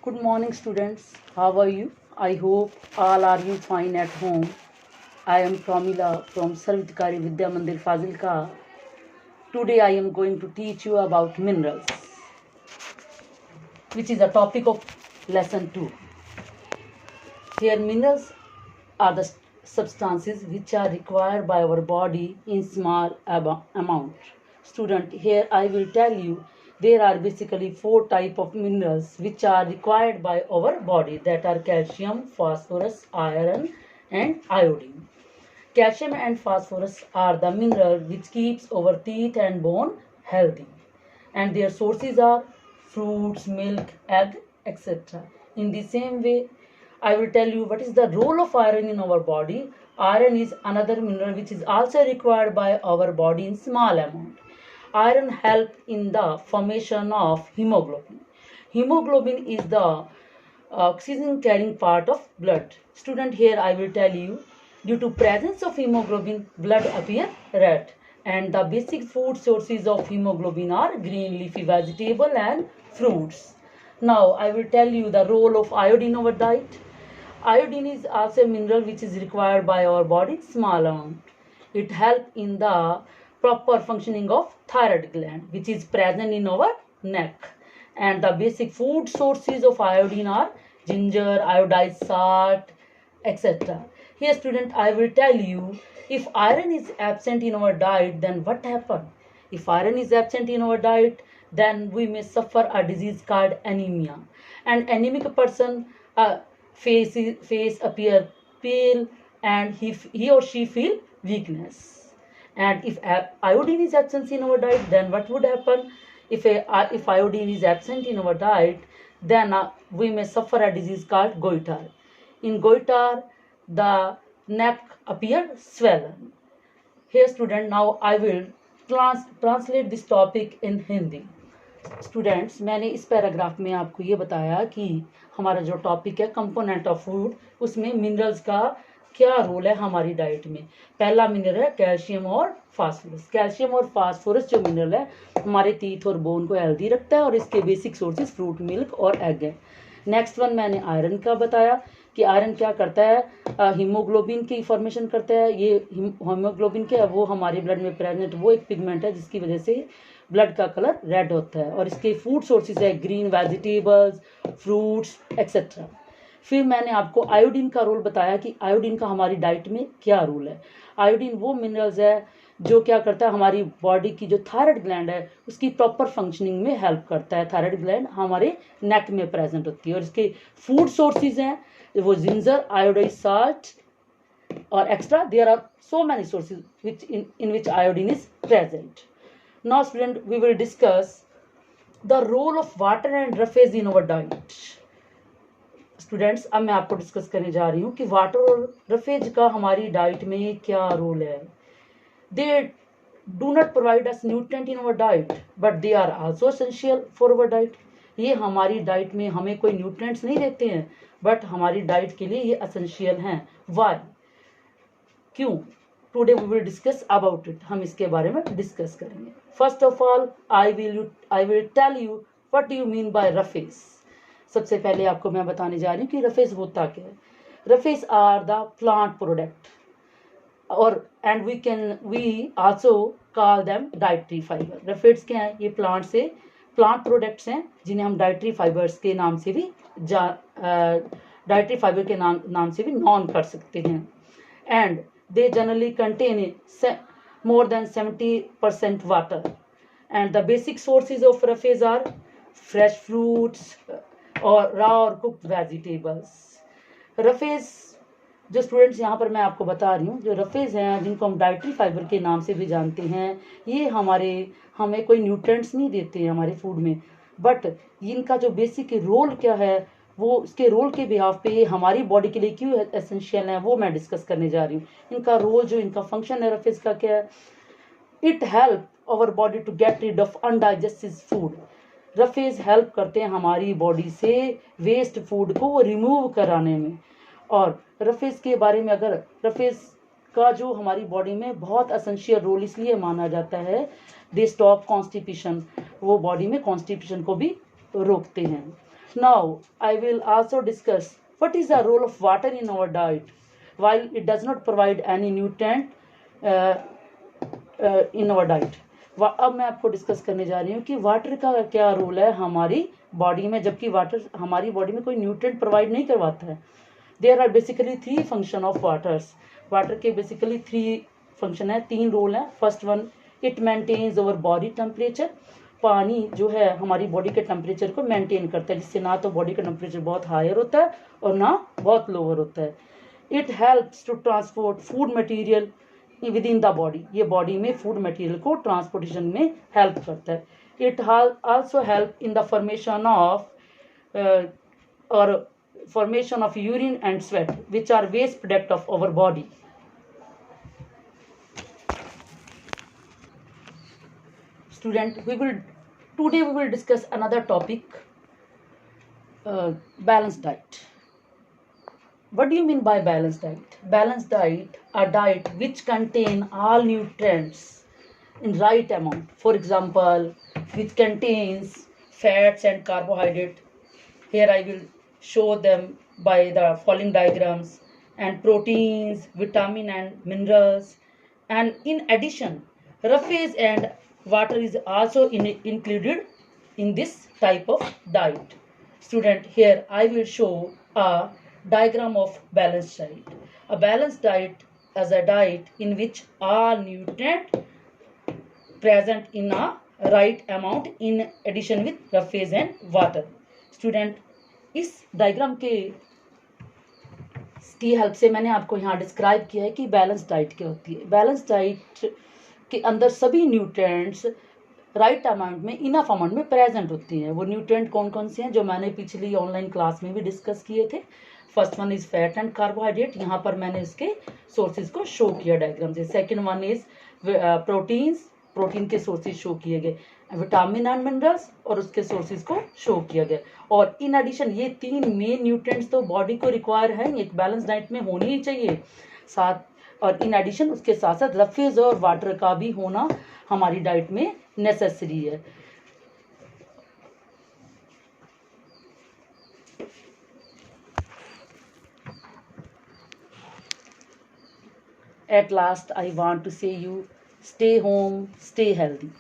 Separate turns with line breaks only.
Good morning, students. How are you? I hope all are you fine at home. I am Pramila from Sarvitkari Vidya Mandir Fazilka. Today I am going to teach you about minerals, which is the topic of lesson 2. Here minerals are the substances which are required by our body in small amount. Student, here I will tell you there are basically 4 type of minerals which are required by our body, that are calcium, phosphorus, iron and iodine. Calcium and phosphorus are the mineral which keeps our teeth and bone healthy, and their sources are fruits, milk, egg, etc. In the same way, I will tell you what is the role of iron in our body. Iron is another mineral which is also required by our body in small amount. Iron helps in the formation of hemoglobin. Hemoglobin is the oxygen carrying part of blood. Student, here I will tell you, due to presence of hemoglobin, blood appear red, and the basic food sources of hemoglobin are green leafy vegetable and fruits. Now I will tell you the role of iodine in our diet. Iodine is also a mineral which is required by our body in small amount. It helps in the proper functioning of thyroid gland, which is present in our neck. And the basic food sources of iodine are ginger, iodized salt, etc. Here student, I will tell you, if iron is absent in our diet, then what happen? If iron is absent in our diet, then we may suffer a disease called anemia. An anemic person face appear pale, and he or she feel weakness. And if iodine is absent in our diet, then what would happen? If iodine is absent in our diet, then we may suffer a disease called goiter. In goiter, the neck appear swollen. Here student, now I will translate this topic in Hindi. Students, मैंने इस paragraph में आपको ये बताया कि हमारा जो topic है कंपोनेंट ऑफ फूड, उसमें मिनरल्स का क्या रोल है हमारी डाइट में। पहला मिनरल है कैल्शियम और फास्फोरस। कैल्शियम और फास्फोरस जो मिनरल है हमारे टीथ और बोन को हेल्दी रखता है, और इसके बेसिक सोर्सेज फ्रूट, मिल्क और एग है। नेक्स्ट वन मैंने आयरन का बताया कि आयरन क्या करता है, हीमोग्लोबिन की फॉर्मेशन करता है। ये हीमोग्लोबिन क्या है, वो हमारे ब्लड में प्रेजेंट वो एक पिगमेंट है जिसकी वजह से ब्लड का कलर रेड होता है, और इसके फूड सोर्सेज है ग्रीन वेजिटेबल्स, फ्रूट्स एक्सेट्रा। फिर मैंने आपको आयोडीन का रोल बताया कि आयोडीन का हमारी डाइट में क्या रोल है। आयोडीन वो मिनरल्स है जो क्या करता है, हमारी बॉडी की जो थायराइड ग्लैंड है उसकी प्रॉपर फंक्शनिंग में हेल्प करता है। थायराइड ग्लैंड हमारे नेक में प्रेजेंट होती है, और इसके फूड सोर्सेज हैं वो जिंजर, आयोडाइज साल्ट और extra. There are so many sources which in which iodine is present. Now student, we will discuss the role of water and roughage in our diet. Students, अब मैं आपको discuss करने जा रही हूँ कि water और रफेज का हमारी डाइट में क्या रोल है। They do not provide us nutrient in our diet, but they are also essential for our diet. ये हमारी डाइट में हमें कोई न्यूट्रिएंट्स नहीं देते हैं, बट हमारी डाइट के लिए ये एसेंशियल हैं। वाई, क्यों? Today we will discuss about it. हम इसके बारे में डिस्कस करेंगे। First of all I will tell you what do you mean by roughage. सबसे पहले आपको मैं बताने जा रही हूँ कि रफेज होता क्या है। Roughage are the plant product, और and we also call them dietary fibre. Roughage क्या है? ये प्लांट प्रोडक्ट्स हैं जिन्हें हम डाइटरी फाइबर्स के नाम से भी डाइटरी फाइबर के नाम से भी नॉन कर सकते हैं। And they generally contain more than 70% water, and the basic sources of rafes are fresh fruits or raw or cooked vegetables. Roughage जो स्टूडेंट्स यहाँ पर मैं आपको बता रही हूँ, जो रफेज हैं जिनको हम डाइटरी फाइबर के नाम से भी जानते हैं, ये हमें कोई न्यूट्रिएंट्स नहीं देते हैं हमारे फूड में, बट इनका जो बेसिक रोल क्या है, वो उसके रोल के बिहाफ पे हमारी बॉडी के लिए क्यों एसेंशियल है वो मैं डिस्कस करने जा रही हूँ। इनका रोल, जो इनका फंक्शन है रफेज का क्या है, it help our body to get rid of undigested food. Roughage help करते हैं हमारी बॉडी से वेस्ट फूड को रिमूव कराने में। और रफेज के बारे में, अगर रफेज का जो हमारी बॉडी में बहुत एसेंशियल रोल इसलिए माना जाता है, दे स्टॉप कॉन्स्टिपेशन, वो बॉडी में कॉन्स्टिपेशन को भी रोकते हैं। Now, I will also discuss what is the role of water in our diet. While it does not provide any nutrient uh, in our diet, अब मैं आपको डिस्कस करने जा रही हूँ कि वाटर का क्या रोल है हमारी बॉडी में, जबकि वाटर हमारी बॉडी में कोई न्यूट्रिएंट प्रोवाइड नहीं करवाता है. There are basically 3 function of waters. Water के बेसिकली 3 फंक्शन है, 3 रोल है. First one, it maintains our body temperature. पानी जो है हमारी बॉडी के टेम्परेचर को मेंटेन करता है, जिससे ना तो बॉडी का टेम्परेचर बहुत हायर होता है और ना बहुत लोअर होता है. It helps to transport food material within the body. ये बॉडी में फूड मटेरियल को ट्रांसपोर्टेशन में हेल्प करता है. It also help in the formation of और formation of urine and sweat, which are waste product of our body. Student, today we will discuss another topic, balanced diet. What do you mean by balanced diet? Balanced diet, a diet which contain all nutrients in right amount. For example, which contains fats and carbohydrate. Here I will show them by the following diagrams, and proteins, vitamin and minerals, and in addition roughage and water is also included in this type of diet. Student, here I will show a diagram of balanced diet. A balanced diet as a diet in which all nutrient present in a right amount in addition with roughage and water. Student, इस diagram की help से मैंने आपको यहाँ describe किया है कि balance diet क्या होती है. बैलेंस डाइट के अंदर सभी न्यूट्रिएंट्स राइट अमाउंट में, इनफ अमाउंट में प्रेजेंट होती हैं. वो न्यूट्रिएंट कौन कौन से हैं जो मैंने पिछली ऑनलाइन क्लास में भी डिस्कस किए थे. First one is fat and carbohydrate. यहाँ पर मैंने इसके सोर्सेज को शो किया डायग्राम से. Second one is proteins, protein के सोर्सेज शो किए गए. विटामिन एंड मिनरल्स, और उसके सोर्सेज को शो किया गया. और इन एडिशन ये 3 मेन न्यूट्रिएंट्स तो बॉडी को रिक्वायर है, एक बैलेंस डाइट में होनी ही चाहिए साथ. और इन एडिशन उसके साथ साथ रफेज और वाटर का भी होना हमारी डाइट में नेसेसरी है. At last I want to say you, stay home, stay healthy.